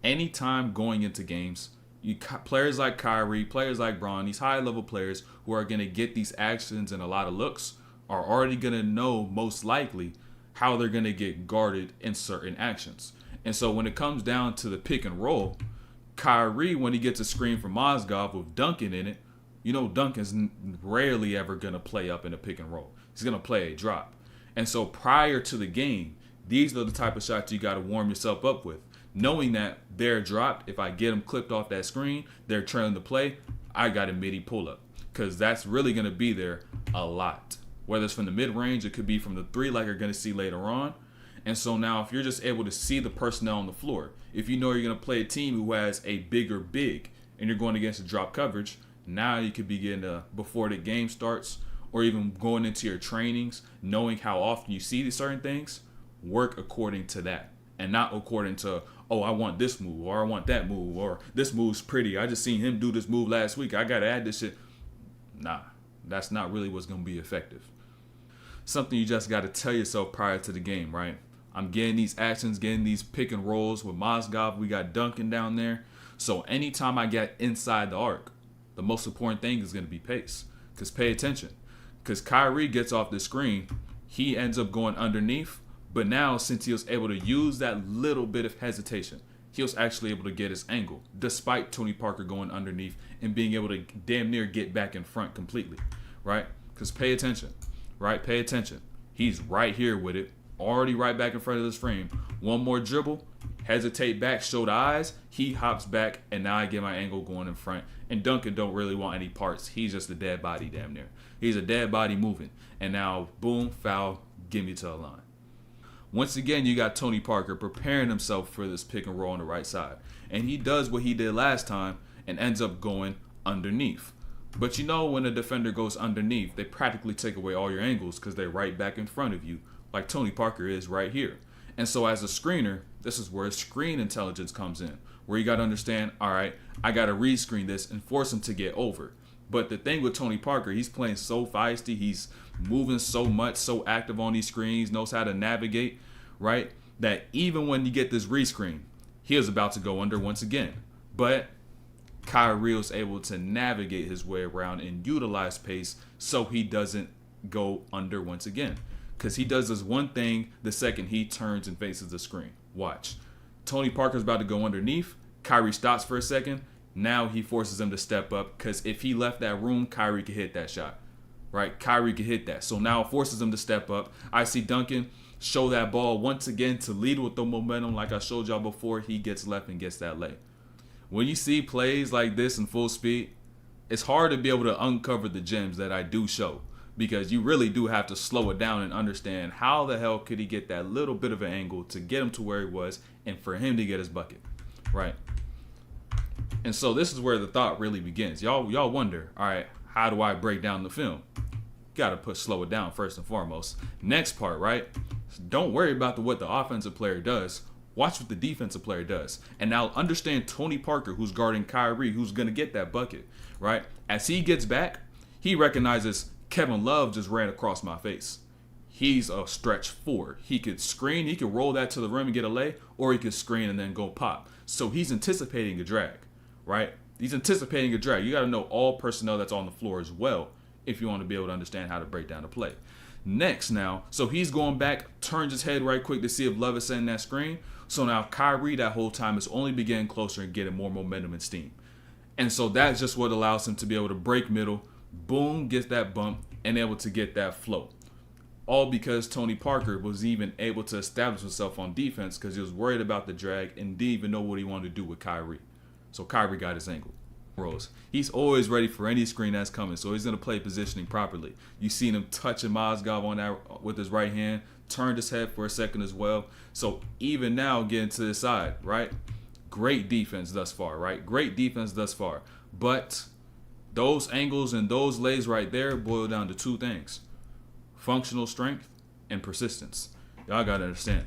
Anytime going into games, players like Kyrie, players like Bron, these high level players who are going to get these actions and a lot of looks are already going to know most likely how they're going to get guarded in certain actions. And so when it comes down to the pick and roll, Kyrie, when he gets a screen from Mozgov with Duncan in it, you know Duncan's rarely ever going to play up in a pick and roll. He's going to play a drop. And so prior to the game, these are the type of shots you got to warm yourself up with. Knowing that they're dropped, if I get them clipped off that screen, they're trailing the play, I got a midi pull-up. Because that's really going to be there a lot. Whether it's from the mid-range, it could be from the three like you're going to see later on. And so now if you're just able to see the personnel on the floor, if you know you're going to play a team who has a bigger big and you're going against a drop coverage, now you could begin to, before the game starts or even going into your trainings, knowing how often you see these certain things, work according to that. And not according to, oh, I want this move or I want that move or this move's pretty. I just seen him do this move last week. I got to add this shit. Nah, that's not really what's going to be effective. Something you just got to tell yourself prior to the game, right? I'm getting these actions, getting these pick and rolls with Mozgov. We got Duncan down there. So anytime I get inside the arc, the most important thing is going to be pace. Because pay attention. Because Kyrie gets off the screen, he ends up going underneath. But now, since he was able to use that little bit of hesitation, he was actually able to get his angle, despite Tony Parker going underneath and being able to damn near get back in front completely, right? Because pay attention, right? Pay attention. He's right here with it, already right back in front of this frame. One more dribble, hesitate back, show the eyes, he hops back, and now I get my angle going in front. And Duncan don't really want any parts. He's just a dead body damn near. He's a dead body moving. And now, boom, foul, give me to the line. Once again, you got Tony Parker preparing himself for this pick and roll on the right side. And he does what he did last time and ends up going underneath. But you know when a defender goes underneath, they practically take away all your angles because they're right back in front of you, like Tony Parker is right here. And so as a screener, this is where screen intelligence comes in, where you got to understand, all right, I got to rescreen this and force him to get over. But the thing with Tony Parker, he's playing so feisty, he's moving so much, so active on these screens, knows how to navigate, right? That even when you get this rescreen, he is about to go under once again. But Kyrie was able to navigate his way around and utilize pace so he doesn't go under once again. Because he does this one thing the second he turns and faces the screen. Watch. Tony Parker's about to go underneath. Kyrie stops for a second. Now he forces him to step up because if he left that room, Kyrie could hit that shot. Right? Kyrie could hit that. So now it forces him to step up. I see Duncan show that ball once again to lead with the momentum like I showed y'all before. He gets left and gets that lay. When you see plays like this in full speed, it's hard to be able to uncover the gems that I do show because you really do have to slow it down and understand how the hell could he get that little bit of an angle to get him to where he was and for him to get his bucket, right? And so this is where the thought really begins. Y'all wonder, all right, how do I break down the film? Got to slow it down first and foremost. Next part, right? Don't worry about what the offensive player does. Watch what the defensive player does. And now understand Tony Parker, who's guarding Kyrie, who's going to get that bucket, right? As he gets back, he recognizes Kevin Love just ran across my face. He's a stretch forward. He could screen, he could roll that to the rim and get a lay, or he could screen and then go pop. So he's anticipating a drag, right? He's anticipating a drag. You got to know all personnel that's on the floor as well if you want to be able to understand how to break down the play. Next now, so he's going back, turns his head right quick to see if Love is setting that screen. So now Kyrie that whole time is only getting closer and getting more momentum and steam. And so that's just what allows him to be able to break middle, boom, gets that bump, and able to get that flow. All because Tony Parker was even able to establish himself on defense because he was worried about the drag and didn't even know what he wanted to do with Kyrie. So Kyrie got his angle. He's always ready for any screen that's coming, so he's going to play positioning properly. You seen him touching Mozgov on that with his right hand, turned his head for a second as well. So even now getting to the side, right? Great defense thus far, right? Great defense thus far. But those angles and those lays right there boil down to two things: functional strength and persistence. Y'all got to understand.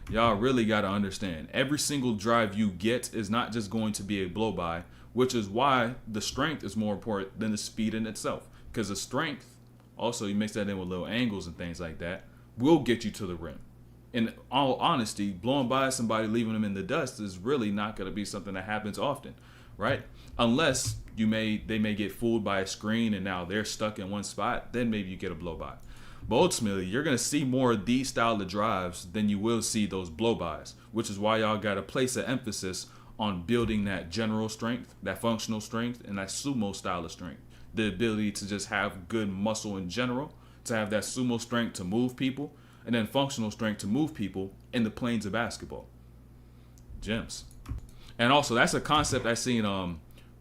Y'all really got to understand. Every single drive you get is not just going to be a blow by, which is why the strength is more important than the speed in itself. Because the strength, also you mix that in with little angles and things like that, will get you to the rim. In all honesty, blowing by somebody, leaving them in the dust is really not going to be something that happens often, right? Unless they may get fooled by a screen and now they're stuck in one spot, then maybe you get a blow by. But ultimately, you're going to see more of these style of drives than you will see those blow bys, which is why y'all got to place an emphasis on building that general strength, that functional strength, and that sumo style of strength. The ability to just have good muscle in general, to have that sumo strength to move people, and then functional strength to move people in the planes of basketball. Gems. And also, that's a concept I've seen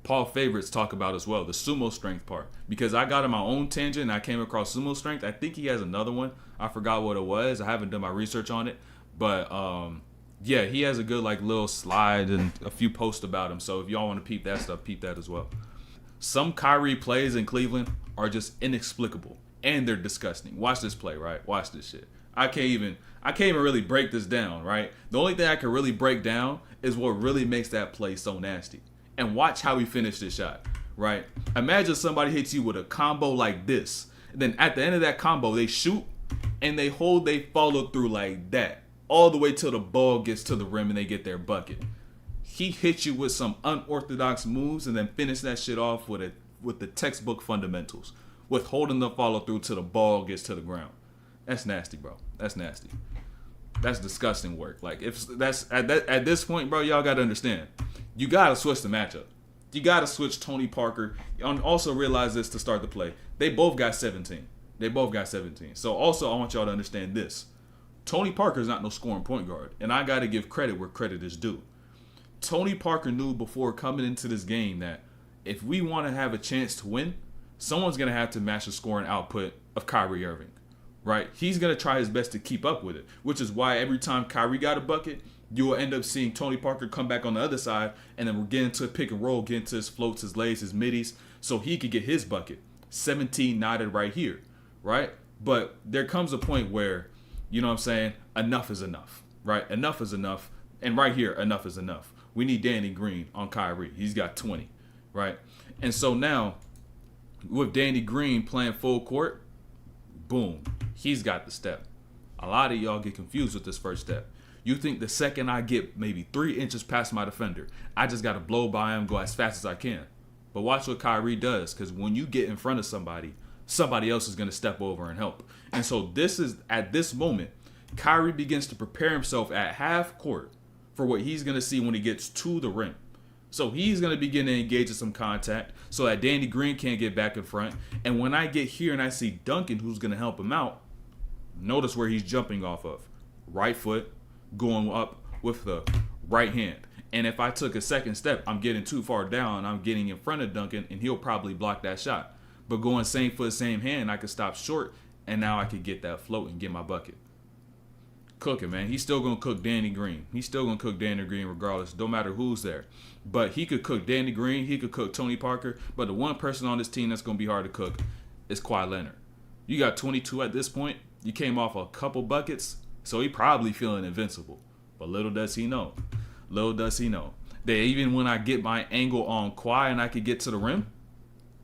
Paul Favorites talk about as well, the sumo strength part. Because I got in my own tangent and I came across sumo strength. I think he has another one. I forgot what it was. I haven't done my research on it. But yeah, he has a good like little slide and a few posts about him. So if y'all want to peep that stuff, peep that as well. Some Kyrie plays in Cleveland are just inexplicable. And they're disgusting. Watch this play, right? Watch this shit. I can't even really break this down, right? The only thing I can really break down is what really makes that play so nasty. And watch how he finished this shot, right? Imagine somebody hits you with a combo like this. And then at the end of that combo, they shoot and they follow through like that. All the way till the ball gets to the rim and they get their bucket. He hit you with some unorthodox moves and then finish that shit off with the textbook fundamentals. With holding the follow through till the ball gets to the ground. That's nasty, bro. That's nasty. That's disgusting work. Like if that's at this point, bro, y'all gotta understand. You gotta switch the matchup. You gotta switch Tony Parker. And also realize this to start the play. They both got 17. So also I want y'all to understand this. Tony Parker is not no scoring point guard, and I gotta give credit where credit is due. Tony Parker knew before coming into this game that if we want to have a chance to win, someone's gonna have to match the scoring output of Kyrie Irving. Right? He's going to try his best to keep up with it, which is why every time Kyrie got a bucket, you will end up seeing Tony Parker come back on the other side, and then we're getting to a pick and roll, getting to his floats, his lays, his middies, so he could get his bucket. 17 knotted right here, right? But there comes a point where, you know what I'm saying, enough is enough, right? Enough is enough. And right here, enough is enough. We need Danny Green on Kyrie. He's got 20, right? And so now, with Danny Green playing full court, boom, he's got the step. A lot of y'all get confused with this first step. You think the second I get maybe 3 inches past my defender, I just got to blow by him, go as fast as I can. But watch what Kyrie does, because when you get in front of somebody, somebody else is going to step over and help. And so this is, at this moment, Kyrie begins to prepare himself at half court for what he's going to see when he gets to the rim. So he's going to begin to engage in some contact so that Danny Green can't get back in front. And when I get here and I see Duncan, who's going to help him out, notice where he's jumping off of. Right foot, going up with the right hand. And if I took a second step, I'm getting too far down. I'm getting in front of Duncan, and he'll probably block that shot. But going same foot, same hand, I could stop short, and now I could get that float and get my bucket. Cooking, man. He's still going to cook Danny Green. He's still going to cook Danny Green regardless, no matter who's there. But he could cook Danny Green. He could cook Tony Parker. But the one person on this team that's going to be hard to cook is Kawhi Leonard. You got 22 at this point. You came off a couple buckets, so he probably feeling invincible. But little does he know. That even when I get my angle on Kawhi and I could get to the rim,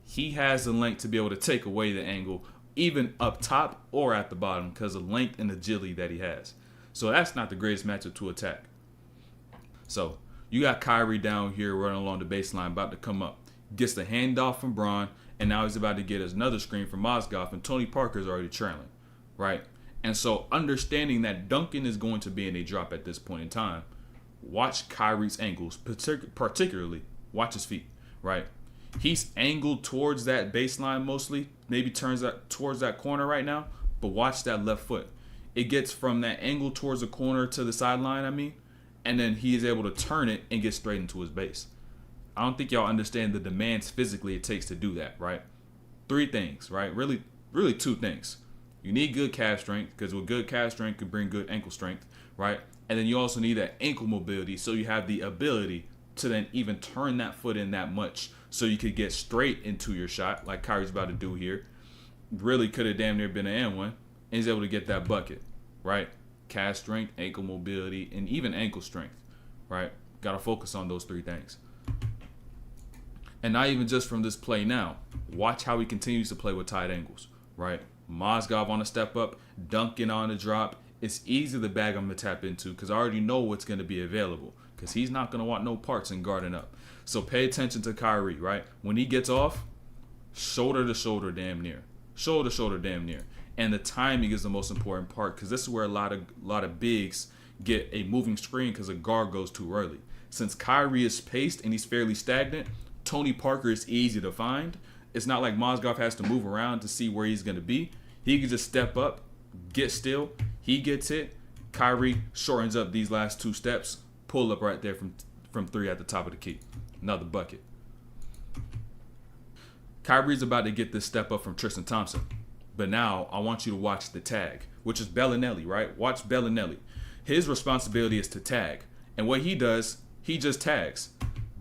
he has the length to be able to take away the angle, even up top or at the bottom, because of length and agility that he has. So that's not the greatest matchup to attack. So you got Kyrie down here running along the baseline, about to come up. Gets the handoff from Braun, and now he's about to get another screen from Mozgov, and Tony Parker's already trailing, right? And so understanding that Duncan is going to be in a drop at this point in time, watch Kyrie's angles, particularly watch his feet, right? He's angled towards that baseline mostly, maybe turns that towards that corner right now, but watch that left foot. It gets from that angle towards the corner to the sideline, and then he is able to turn it and get straight into his base. I don't think y'all understand the demands physically it takes to do that, right? 3 things, right? Really 2 things. You need good calf strength, because with good calf strength can bring good ankle strength, right? And then you also need that ankle mobility, so you have the ability to then even turn that foot in that much so you could get straight into your shot like Kyrie's about to do here. Really could have damn near been an and one, and he's able to get that bucket, right? Calf strength, ankle mobility, and even ankle strength, right? Got to focus on those 3 things. And not even just from this play now. Watch how he continues to play with tight angles, right? Mozgov on a step up, Duncan on the drop, it's easy the bag I'm going to tap into because I already know what's going to be available because he's not going to want no parts in guarding up. So pay attention to Kyrie, right? When he gets off, shoulder to shoulder damn near. Shoulder to shoulder damn near. And the timing is the most important part because this is where a lot of bigs get a moving screen because a guard goes too early. Since Kyrie is paced and he's fairly stagnant, Tony Parker is easy to find. It's not like Mozgov has to move around to see where he's going to be. He can just step up, get still. He gets hit. Kyrie shortens up these last two steps. Pull up right there from three at the top of the key. Another bucket. Kyrie's about to get this step up from Tristan Thompson. But now I want you to watch the tag, which is Bellinelli, right? Watch Bellinelli. His responsibility is to tag. And what he does, he just tags.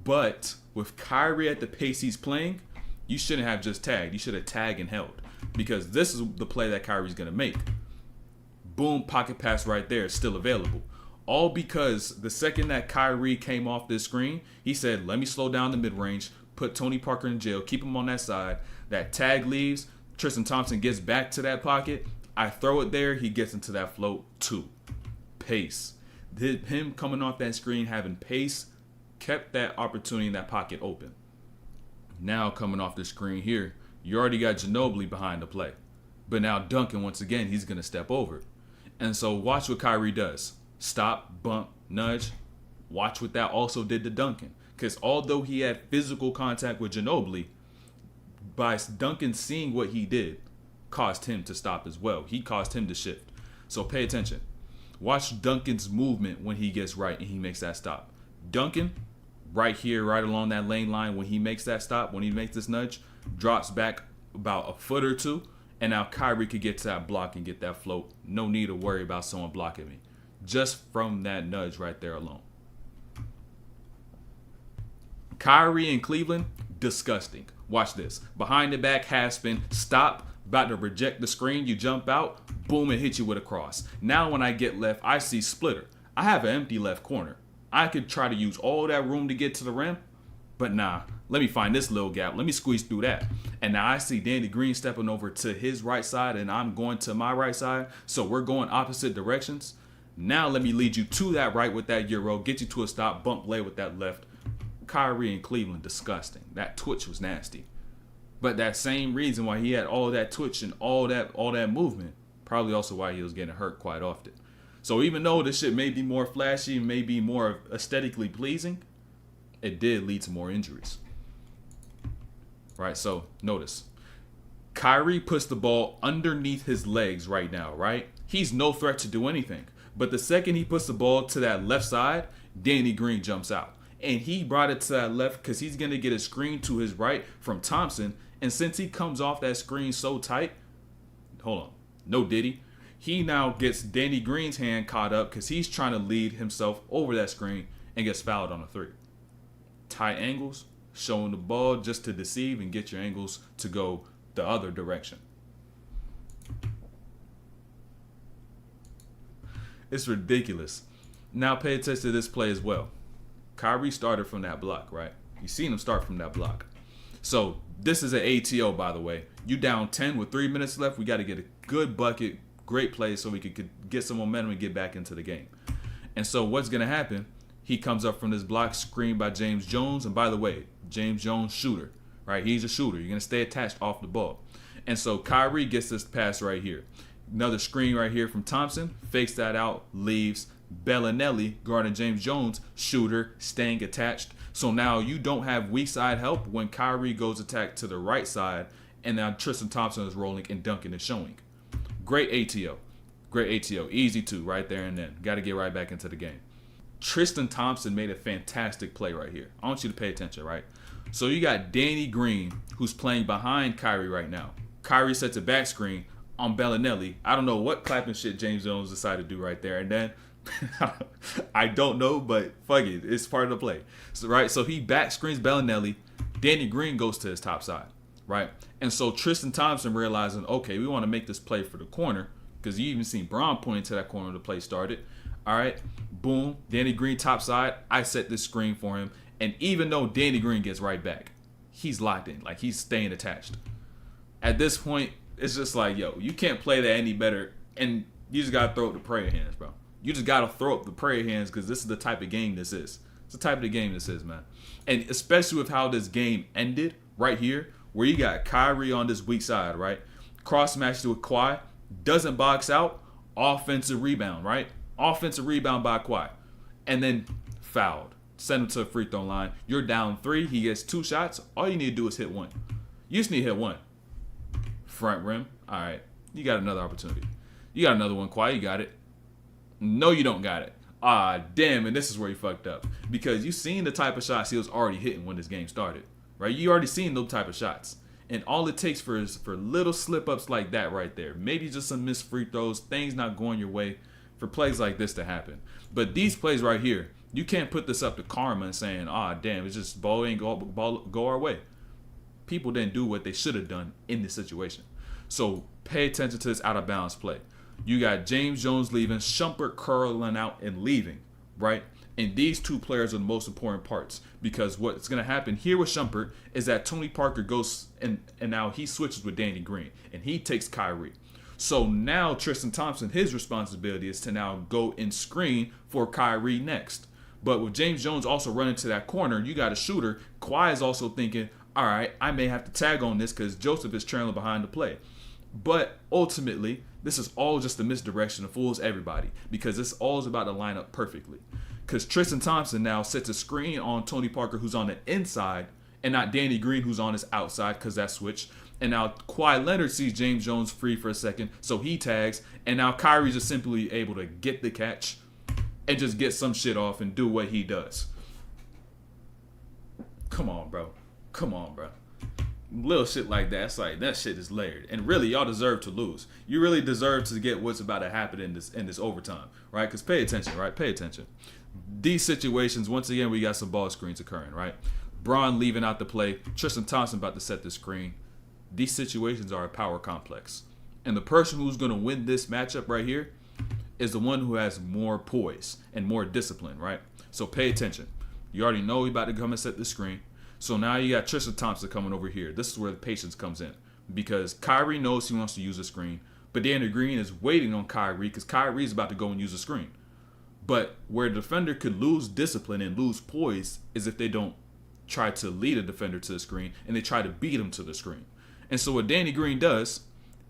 But with Kyrie at the pace he's playing, you shouldn't have just tagged. You should have tagged and held. Because this is the play that Kyrie's going to make. Boom, pocket pass right there. It's still available. All because the second that Kyrie came off this screen, he said, let me slow down the mid-range, put Tony Parker in jail, keep him on that side. That tag leaves. Tristan Thompson gets back to that pocket. I throw it there. He gets into that float too. Pace. Him coming off that screen, having pace, kept that opportunity in that pocket open. Now coming off the screen here, you already got Ginobili behind the play. But now Duncan, once again, he's going to step over. And so watch what Kyrie does. Stop, bump, nudge. Watch what that also did to Duncan. Because although he had physical contact with Ginobili, by Duncan seeing what he did, caused him to stop as well. He caused him to shift. So pay attention. Watch Duncan's movement when he gets right and he makes that stop. Duncan, right here, right along that lane line, when he makes that stop, when he makes this nudge, drops back about a foot or two, and now Kyrie could get to that block and get that float. No need to worry about someone blocking me. Just from that nudge right there alone. Kyrie in Cleveland, disgusting. Watch this. Behind the back, half spin, stop, about to reject the screen, you jump out, boom, and hit you with a cross. Now when I get left, I see splitter. I have an empty left corner. I could try to use all that room to get to the rim, but nah, let me find this little gap. Let me squeeze through that. And now I see Danny Green stepping over to his right side, and I'm going to my right side, so we're going opposite directions. Now let me lead you to that right with that Euro, get you to a stop, bump lay with that left. Kyrie in Cleveland, disgusting. That twitch was nasty. But that same reason why he had all that twitch and all that movement, probably also why he was getting hurt quite often. So even though this shit may be more flashy, may be more aesthetically pleasing, it did lead to more injuries. Right, so notice. Kyrie puts the ball underneath his legs right now, right? He's no threat to do anything. But the second he puts the ball to that left side, Danny Green jumps out. And he brought it to that left because he's going to get a screen to his right from Thompson. And since he comes off that screen so tight, hold on, no diddy. He now gets Danny Green's hand caught up because he's trying to lead himself over that screen and gets fouled on a three. Tight angles, showing the ball just to deceive and get your angles to go the other direction. It's ridiculous. Now pay attention to this play as well. Kyrie started from that block, right? You seen him start from that block. So this is an ATO, by the way. You down 10 with 3 minutes left. We got to get a good bucket, great play so we could get some momentum and get back into the game. And so what's going to happen, he comes up from this block screen by James Jones. And by the way, James Jones, shooter, right? He's a shooter. You're going to stay attached off the ball. And so Kyrie gets this pass right here. Another screen right here from Thompson. Fakes that out, leaves. Bellinelli guarding James Jones, shooter, staying attached. So now you don't have weak side help when Kyrie goes attack to the right side, and now Tristan Thompson is rolling and Duncan is showing. Great ATO. Great ATO. Easy too, right there and then. Got to get right back into the game. Tristan Thompson made a fantastic play right here. I want you to pay attention, right? So you got Danny Green, who's playing behind Kyrie right now. Kyrie sets a back screen on Bellinelli. I don't know what clapping shit James Jones decided to do right there. And then I don't know, but fuck it. It's part of the play. So, right? So he back screens Bellinelli. Danny Green goes to his top side, right? And so Tristan Thompson realizing, okay, we want to make this play for the corner because you even seen Braun pointing to that corner the play started. All right, boom. Danny Green top side. I set this screen for him. And even though Danny Green gets right back, he's locked in. Like, he's staying attached. At this point, it's just like, yo, you can't play that any better. And You just gotta throw up the prayer hands, bro. You just gotta throw up the prayer hands because this is the type of game this is. It's the type of game this is, man. And especially with how this game ended right here, where you got Kyrie on this weak side, right? Cross matched with Kawhi, doesn't box out, offensive rebound, right? Offensive rebound by Kawhi. And then fouled. Send him to the free throw line. You're down 3. He gets 2 shots. All you need to do is hit 1. You just need to hit 1. Front rim. All right. You got another opportunity. You got another one, Kawhi. You got it. No, you don't got it. Ah, damn. And this is where you fucked up. Because you seen the type of shots he was already hitting when this game started. Right? You already seen those type of shots. And all it takes for little slip-ups like that right there. Maybe just some missed free throws. Things not going your way. For plays like this to happen. But these plays right here, you can't put this up to karma and saying, ah, damn, it's just ball ain't go our way. People didn't do what they should have done in this situation. So pay attention to this out of bounds play. You got James Jones leaving, Shumpert curling out and leaving, right? And these 2 players are the most important parts because what's going to happen here with Shumpert is that Tony Parker goes and now he switches with Danny Green and he takes Kyrie. So now Tristan Thompson, his responsibility is to now go and screen for Kyrie next. But with James Jones also running to that corner, you got a shooter. Kawhi is also thinking, all right, I may have to tag on this because Joseph is trailing behind the play. But ultimately, this is all just a misdirection that fools everybody because this all is about to line up perfectly. Because Tristan Thompson now sets a screen on Tony Parker, who's on the inside, and not Danny Green, who's on his outside because that switched. And now Kawhi Leonard sees James Jones free for a second, so he tags. And now Kyrie's just simply able to get the catch and just get some shit off and do what he does. Come on, bro. Come on, bro. Little shit like that, it's like that shit is layered. And really, y'all deserve to lose. You really deserve to get what's about to happen in this overtime, right? Because pay attention, right? Pay attention. These situations, once again, we got some ball screens occurring, right? Braun leaving out the play. Tristan Thompson about to set the screen. These situations are a power complex. And the person who's going to win this matchup right here is the one who has more poise and more discipline, right? So pay attention. You already know he's about to come and set the screen. So now you got Tristan Thompson coming over here. This is where the patience comes in. Because Kyrie knows he wants to use a screen. But Danny Green is waiting on Kyrie because Kyrie is about to go and use a screen. But where the defender could lose discipline and lose poise is if they don't try to lead a defender to the screen and they try to beat him to the screen. And so what Danny Green does,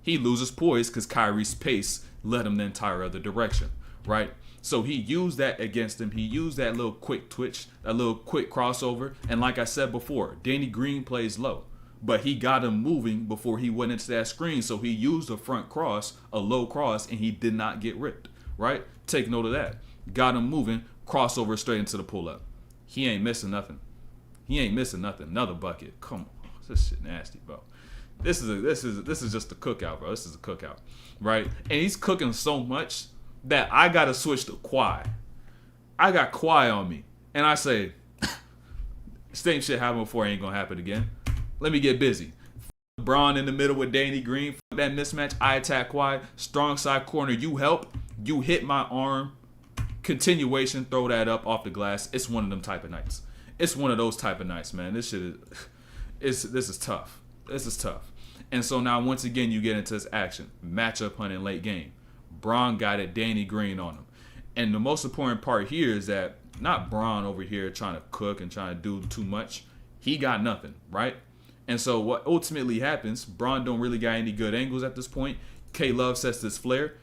he loses poise because Kyrie's pace led him the entire other direction, right? So he used that against him. He used that little quick twitch, that little quick crossover. And like I said before, Danny Green plays low. But he got him moving before he went into that screen. So he used a front cross, a low cross, and he did not get ripped, right? Take note of that. Got him moving, crossover straight into the pull-up. He ain't missing nothing. He ain't missing nothing. Another bucket. Come on. This shit nasty, bro. This is just a cookout, bro. This is a cookout, right? And he's cooking so much that I gotta switch to Kawhi. I got Kawhi on me, and I say, same shit happened before, ain't gonna happen again. Let me get busy. Braun in the middle with Danny Green. That mismatch. I attack Kawhi. Strong side corner. You help. You hit my arm. Continuation. Throw that up off the glass. It's one of them type of nights. It's one of those type of nights, man. This shit is. This is tough. This is tough. And so now once again you get into this action. Matchup hunt in late game. Braun got it. Danny Green on him. And the most important part here is that not Braun over here trying to cook and trying to do too much. He got nothing, right? And so what ultimately happens, Braun don't really got any good angles at this point. K-Love sets this flare.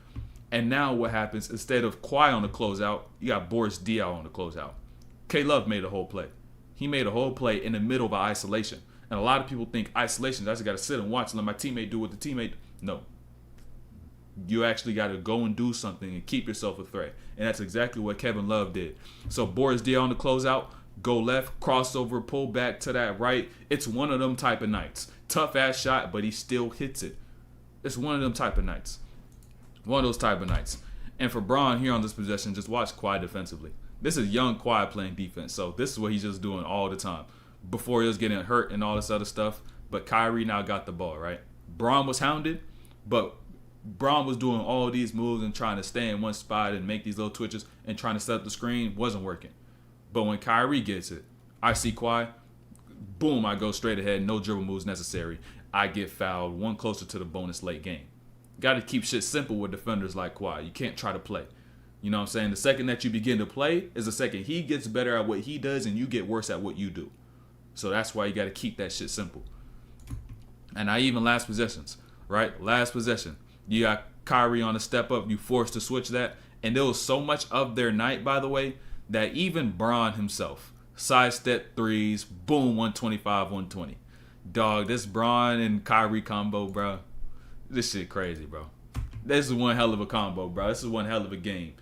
And now what happens, instead of Kawhi on the closeout, you got Boris Diaw on the closeout. K-Love made a whole play. He made a whole play in the middle of an isolation. And a lot of people think isolation, I just got to sit and watch and let my teammate do what the teammate. No. You actually got to go and do something and keep yourself a threat. And that's exactly what Kevin Love did. So Boris Diaw on the closeout, go left, crossover, pull back to that right. It's one of them type of nights. Tough ass shot, but he still hits it. It's one of them type of nights. One of those type of nights. And for Braun here on this possession, just watch Kawhi defensively. This is young Kawhi playing defense. So this is what he's just doing all the time. Before he was getting hurt and all this other stuff. But Kyrie now got the ball, right? Braun was hounded, but Braun was doing all these moves and trying to stay in one spot and make these little twitches and trying to set up the screen. Wasn't working. But when Kyrie gets it, I see Kawhi, boom, I go straight ahead. No dribble moves necessary. I get fouled, one closer to the bonus late game. Got to keep shit simple with defenders like Kawhi. You can't try to play. You know what I'm saying? The second that you begin to play is the second he gets better at what he does and you get worse at what you do. So that's why you got to keep that shit simple. And not even last possessions, right? Last possession. You got Kyrie on a step up. You forced to switch that. And there was so much of their night, by the way, that even Bron himself, sidestep threes, boom, 125, 120. Dog, this Bron and Kyrie combo, bro. This shit crazy, bro. This is one hell of a combo, bro. This is one hell of a game.